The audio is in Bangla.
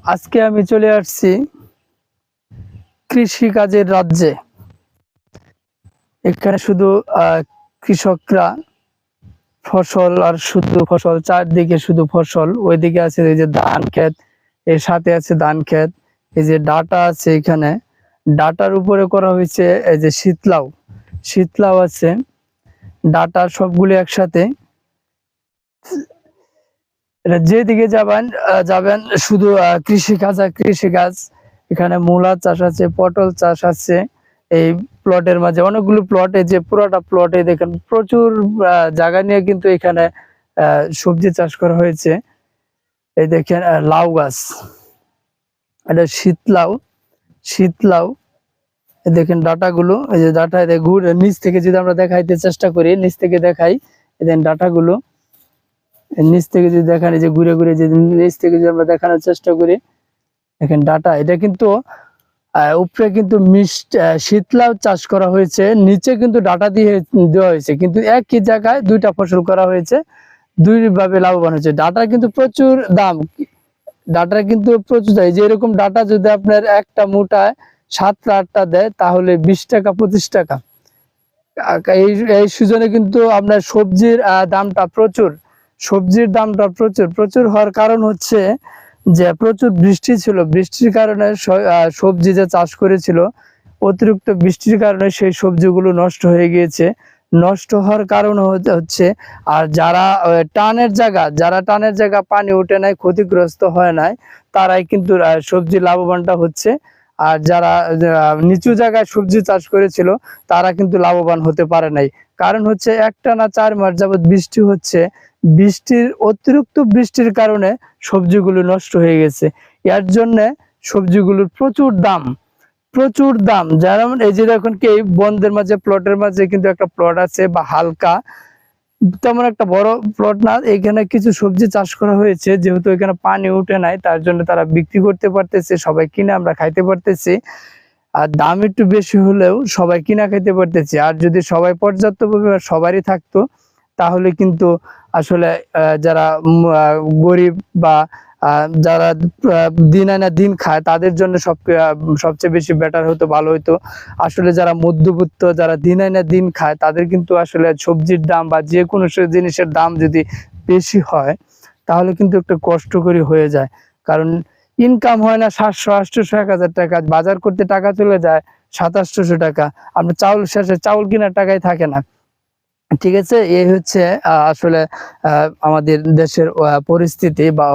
আজকে আমি চলে আসছি কৃষি কাজের রাজ্যে। এখানে শুধু কৃষকরা ফসল আর শুধু ফসল, চারদিকে শুধু ফসল। ওইদিকে আছে এই যে ধান ক্ষেত, এর সাথে আছে ধান ক্ষেত। এই যে ডাটা আছে, এখানে ডাটার উপরে করা হয়েছে এই যে শীতলাও, শীতলাও আছে, ডাটা সবগুলো একসাথে। যেদিকে যাবেন শুধু কৃষিকাজ আর কৃষিকাজ। এখানে মূলা চাষ আছে, পটল চাষ আছে। এই প্লটের মাঝে অনেকগুলো প্লটে, যে পুরোটা প্লটে দেখেন প্রচুর জায়গা নিয়ে কিন্তু এখানে সবজি চাষ করা হয়েছে। এই দেখেন লাউ গাছ, এটা শীতলাও, শীতলাও। দেখেন ডাটাগুলো, এই যে ডাটা ঘুরে নিচ থেকে যদি আমরা দেখাইতে চেষ্টা করি, নিচ থেকে দেখাই, দেখেন ডাটাগুলো নিচ থেকে যদি দেখান, এই যে ঘুরে ঘুরে যে নিচ থেকে যদি আমরা দেখানোর চেষ্টা করি, দেখেন ডাটা। এটা কিন্তু উপরে কিন্তু শীতলাও চাষ করা হয়েছে, নিচে কিন্তু ডাটা দিয়ে দেওয়া হয়েছে, কিন্তু একই জায়গায় দুইটা ফসল করা হয়েছে, দুই ভাবে লাভবান হয়েছে। ডাটার কিন্তু প্রচুর দাম, ডাটার কিন্তু প্রচুর দাম। যে এরকম ডাটা যদি আপনার একটা মুঠায় 7-8টা দেয়, তাহলে 20 টাকা 25 টাকা। এই সিজনে কিন্তু আপনার সবজির দামটা প্রচুর, সবজির দামটা প্রচুর প্রচুর হওয়ার কারণ হচ্ছে যে প্রচুর বৃষ্টি ছিল, বৃষ্টির কারণে সবজি যে চাষ করেছিল, অতিরিক্ত বৃষ্টির কারণে সেই সবজিগুলো নষ্ট হয়ে গিয়েছে। নষ্ট হওয়ার কারণ হচ্ছে, আর যারা টানের জায়গা পানি উঠে নাই, ক্ষতিগ্রস্ত হয় নাই, তারাই কিন্তু সবজি লাভবানটা হচ্ছে। আর যারা নিচু জায়গায় সবজি চাষ করেছিল, তারা কিন্তু লাভবান হতে পারে নাই। কারণ হচ্ছে একটানা 4 মাস যাবত বৃষ্টি হচ্ছে, অতিরিক্ত বৃষ্টির কারণে সবজিগুলো নষ্ট হয়ে গেছে। এর জন্য সবজিগুলোর প্রচুর দাম, প্রচুর দাম। যেমন এই যে দেখুন কি, বনদের মাঝে, প্লটের মাঝে কিন্তু একটা প্লট আছে, বা হালকা, তেমন একটা বড় প্লট না, এখানে কিছু সবজি চাষ করা হয়েছে। যেহেতু এখানে পানি উঠে নাই, তার জন্য তারা বিক্রি করতে পারতেছে, সবাই কিনে আমরা খাইতে পারতেছি। আর দাম একটু বেশি হলেও সবাই কিনা খাইতে পারতেছি। আর যদি সবাই পর্যাপ্ত পরিমাণ সবারই থাকতো, তাহলে কিন্তু আসলে যারা গরিব বা যারা দিন আনা দিন খায়, তাদের জন্য সবচেয়ে বেশি বেটার হতো, ভালো হতো। আসলে যারা মধ্যবিত্ত, যারা দিন আনা দিন খায়, তাদের কিন্তু আসলে সবজির দাম বা যে কোনো জিনিসের দাম যদি বেশি হয়, তাহলে কিন্তু একটু কষ্টকরই হয়ে যায়। কারণ ইনকাম হয় না 700-800-1000 টাকা, বাজার করতে টাকা চলে যায় 700-800 টাকা, আপনার শেষে চাউল কেনার টাকাই থাকে না। ঠিক আছে, এই হচ্ছে আসলে আমাদের দেশের পরিস্থিতি বা